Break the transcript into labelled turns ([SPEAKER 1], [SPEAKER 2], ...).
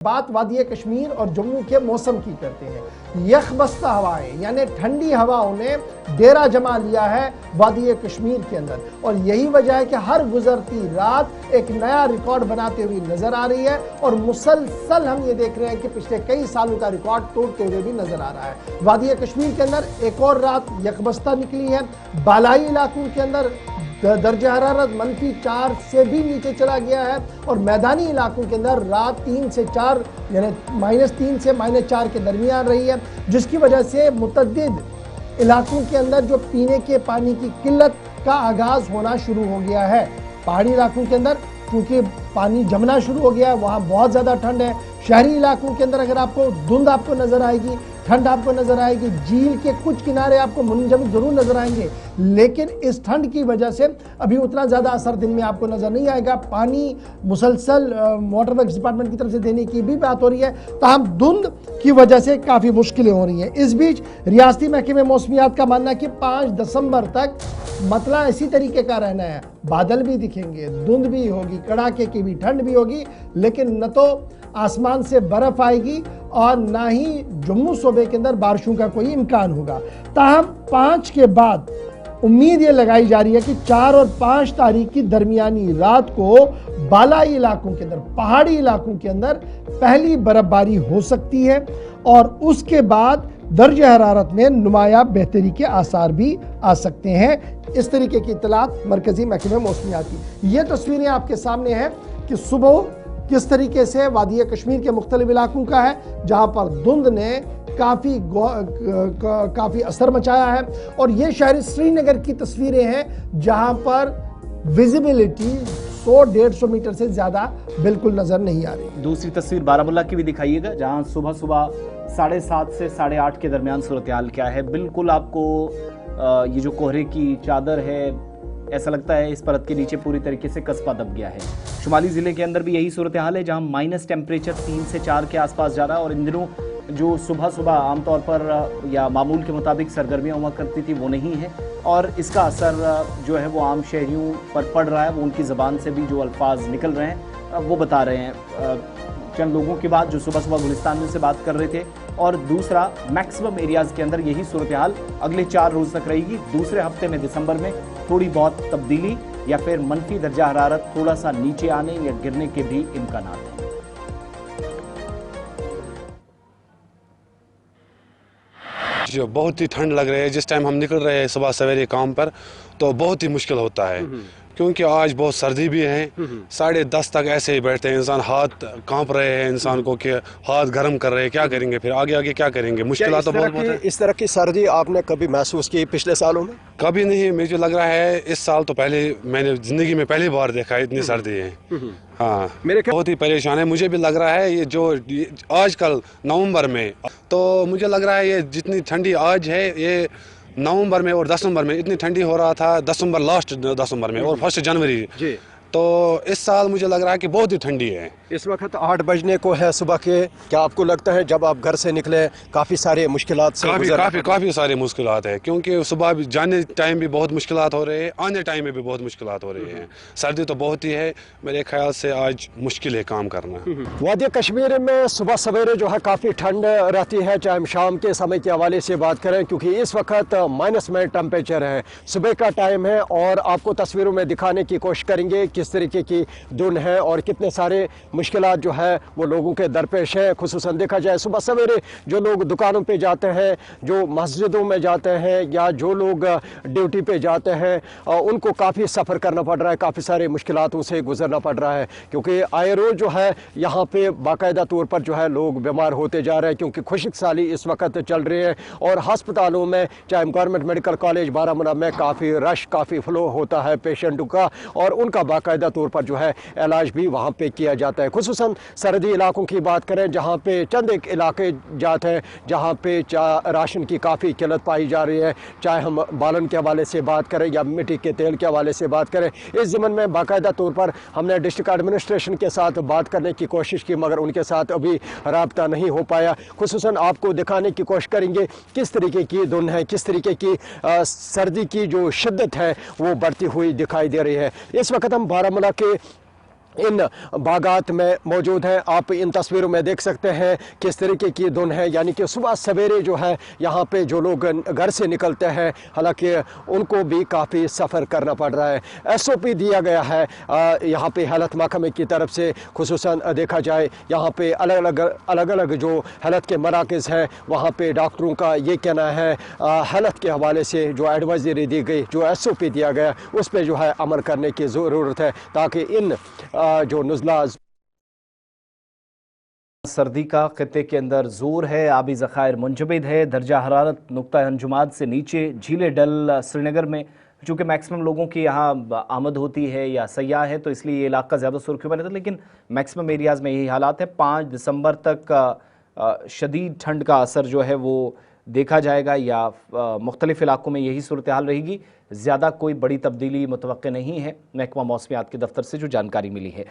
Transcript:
[SPEAKER 1] बात वादी कश्मीर और जम्मू के मौसम की करते हैं। यखबस्ता हवाएं यानी ठंडी हवाओं ने डेरा जमा लिया है वादी कश्मीर के अंदर, और यही वजह है कि हर गुजरती रात एक नया रिकॉर्ड बनाते हुए नजर आ रही है। और मुसलसल हम ये देख रहे हैं कि पिछले कई सालों का रिकॉर्ड तोड़ते हुए भी नजर आ रहा है। वादी कश्मीर के अंदर एक और रात यखबस्ता निकली है। बालाई इलाकों के अंदर दर्जा हरारत -4 से भी नीचे चला गया है, और मैदानी इलाकों के अंदर रात 3 से 4 यानी -3 से -4 के दरमियान रही है, जिसकी वजह से मुतअद्दिद इलाकों के अंदर जो पीने के पानी की किल्लत का आगाज़ होना शुरू हो गया है। पहाड़ी इलाकों के अंदर क्योंकि पानी जमना शुरू हो गया है, वहाँ बहुत ज़्यादा ठंड है। शहरी इलाकों के अंदर अगर आपको धुंध आपको नज़र आएगी, ठंड आपको नज़र आएगी, झील के कुछ किनारे आपको मुंजमद ज़रूर नज़र आएंगे, लेकिन इस ठंड की वजह से अभी उतना ज़्यादा असर दिन में आपको नज़र नहीं आएगा। पानी मुसलसल वाटर वर्क्स डिपार्टमेंट की तरफ से देने की भी बात हो रही है, ताहम धुंध की वजह से काफ़ी मुश्किलें हो रही हैं। इस बीच रियासती महकमे मौसमियात का मानना है कि 5 दिसंबर तक मतला इसी तरीके का रहना है। बादल भी दिखेंगे, धुंध भी होगी, कड़ाके की भी ठंड भी होगी, लेकिन न तो आसमान से बर्फ आएगी और ना ही जम्मू सूबे के अंदर बारिशों का कोई इम्कान होगा। ताहम 5 के बाद उम्मीद ये लगाई जा रही है कि 4 और 5 तारीख की दरमियानी रात को बालाई इलाकों के अंदर, पहाड़ी इलाकों के अंदर पहली बर्फबारी हो सकती है, और उसके बाद दर्ज हरारत में नुमाया बेहतरी के आसार भी आ सकते हैं। इस तरीके की इत्तलात मरकजी महकमे मौसमियात की। ये तस्वीरें आपके सामने हैं कि सुबह किस तरीके से वादी कश्मीर के मुख्तलिफ इलाकों का है, जहाँ पर धुंध ने काफ़ी असर मचाया है। और ये शहर श्रीनगर की तस्वीरें हैं, जहाँ पर विजिबिलिटी 100-150 मीटर से ज़्यादा बिल्कुल नज़र नहीं आ रही।
[SPEAKER 2] दूसरी तस्वीर बारामुल्ला की भी दिखाइएगा, जहाँ सुबह 7:30 से 8:30 के दरमियान सूरत हाल क्या है। बिल्कुल आपको ये जो कोहरे की चादर है, ऐसा लगता है इस परत के नीचे पूरी तरीके से कस्बा दब गया है। शुमाली ज़िले के अंदर भी यही सूरत हाल है, जहाँ माइनस टेम्परेचर 3 से 4 के आसपास जा रहा है। और इन दिनों जो सुबह आमतौर पर या मामूल के मुताबिक सरगर्मियाँ हुआ करती थी, वो नहीं है, और इसका असर जो है वो आम शहरियों पर पड़ रहा है। वो उनकी ज़बान से भी जो अल्फाज निकल रहे हैं वो बता रहे हैं। चंद लोगों के बाद जो सुबह गुलिस्तान में से बात कर रहे थे। और दूसरा, मैक्सिमम एरियाज़ के अंदर यही सूरत हाल अगले 4 रोज़ तक रहेगी। दूसरे हफ्ते में दिसंबर में थोड़ी बहुत तब्दीली या फिर मनफी दर्जा हरारत थोड़ा सा नीचे आने या गिरने के भी इम्कान हैं।
[SPEAKER 3] जो बहुत ही ठंड लग रही है, जिस टाइम हम निकल रहे हैं सुबह सवेरे काम पर, तो बहुत ही मुश्किल होता है, क्योंकि आज बहुत सर्दी भी है। 10:30 तक ऐसे ही बैठते हैं, इंसान हाथ कांप रहे हैं, इंसान को कि हाथ गर्म कर रहे हैं। क्या करेंगे फिर आगे क्या करेंगे, मुश्किल तो बहुत है।
[SPEAKER 4] इस तरह की सर्दी आपने कभी महसूस की पिछले सालों में?
[SPEAKER 3] कभी नहीं। मुझे लग रहा है इस साल तो पहले मैंने जिंदगी में पहली बार देखा है इतनी सर्दी है। हाँ, बहुत ही परेशान है। मुझे भी लग रहा है ये जो आजकल नवंबर में, तो मुझे लग रहा है ये जितनी ठंडी आज है, ये नवंबर में और दिसंबर में इतनी ठंडी हो रहा था, दिसंबर लास्ट दिसंबर में और 1 जनवरी जी। तो इस साल मुझे लग रहा है कि बहुत ही ठंडी है।
[SPEAKER 4] इस वक्त 8 बजने को है सुबह के। क्या आपको लगता है जब आप घर से निकले काफ़ी सारे मुश्किलात से
[SPEAKER 3] काफ़ी सारे मुश्किलात है, क्योंकि सुबह भी जाने टाइम भी बहुत मुश्किलात हो रहे हैं, आने टाइम में भी बहुत मुश्किलात हो रही हैं। सर्दी तो बहुत ही है, मेरे ख्याल से आज मुश्किल है काम करना।
[SPEAKER 4] वादी कश्मीर में सुबह सवेरे जो है काफ़ी ठंड रहती है, चाहे हम शाम के समय के हवाले से बात करें, क्योंकि इस वक्त माइनस में टेम्परेचर है, सुबह का टाइम है। और आपको तस्वीरों में दिखाने की कोशिश करेंगे किस तरीके की धुंध है और कितने सारे मुश्किलात जो है वो लोगों के दरपेश है। खुसूसन देखा जाए सुबह सवेरे जो लोग दुकानों पे जाते हैं, जो मस्जिदों में जाते हैं, या जो लोग ड्यूटी पे जाते हैं, उनको काफ़ी सफ़र करना पड़ रहा है, काफ़ी सारे मुश्किलातों से गुजरना पड़ रहा है, क्योंकि आए रोज़ जो है यहाँ पे बाकायदा तौर पर जो है लोग बीमार होते जा रहे हैं, क्योंकि खुश्क साली इस वक्त चल रही है। और हस्पतालों में, चाहे गवर्नमेंट मेडिकल कॉलेज बारामूला में, काफ़ी रश, काफ़ी फ्लो होता है पेशेंटों का, और उनका बाकायदा तौर पर जो है इलाज भी वहाँ पे किया जाता है। खुसूसन सरहदी इलाकों की बात करें, जहाँ पे चंद एक इलाके जाते हैं जहाँ पे राशन की काफ़ी किल्लत पाई जा रही है, चाहे हम बालन के हवाले से बात करें या मिट्टी के तेल के हवाले से बात करें। इस ज़िम्मन में बाकायदा तौर पर हमने डिस्ट्रिक्ट एडमिनिस्ट्रेशन के साथ बात करने की कोशिश की, मगर उनके साथ अभी राब्ता नहीं हो पाया। खुसूसन आपको दिखाने की कोशिश करेंगे किस तरीके की धुंध है, किस तरीके की सर्दी की जो शिद्दत है वो बढ़ती हुई दिखाई दे रही है। इस वक्त हम बारामूला के इन बागात में मौजूद हैं। आप इन तस्वीरों में देख सकते हैं किस तरीके की धुंध है, यानी कि सुबह सवेरे जो है यहाँ पे जो लोग घर से निकलते हैं, हालांकि उनको भी काफ़ी सफ़र करना पड़ रहा है। SOP दिया गया है यहाँ पे हेल्थ महकमे की तरफ से, खुसूसन देखा जाए यहाँ पे अलग अलग जो हेल्थ के मराकज़ हैं वहाँ पे डॉक्टरों का ये कहना है हेल्थ के हवाले से जो एडवाइजरी दी गई, जो SOP दिया गया उस पर जो है अमल करने की ज़रूरत है, ताकि इन जो नुज़ला
[SPEAKER 2] सर्दी का खित्ते के अंदर जोर है, आबी ज़खायर मुंजमद है, दर्जा हरारत नुक्ता अंजुमात से नीचे। झीले डल श्रीनगर में चूँकि मैक्सिमम लोगों की यहाँ आमद होती है या सयाह है, तो इसलिए ये इलाका ज़्यादा सुर्खियों में रहता है, लेकिन मैक्सिमम एरियाज़ में यही हालात है। 5 दिसंबर तक शदीद ठंड का असर जो है वो देखा जाएगा, या मुख्तलिफ़ इलाकों में यही सूरत हाल रहेगी। ज़्यादा कोई बड़ी तब्दीली मुतवक्के नहीं है, महकमा मौसमियात के दफ्तर से जो जानकारी मिली है।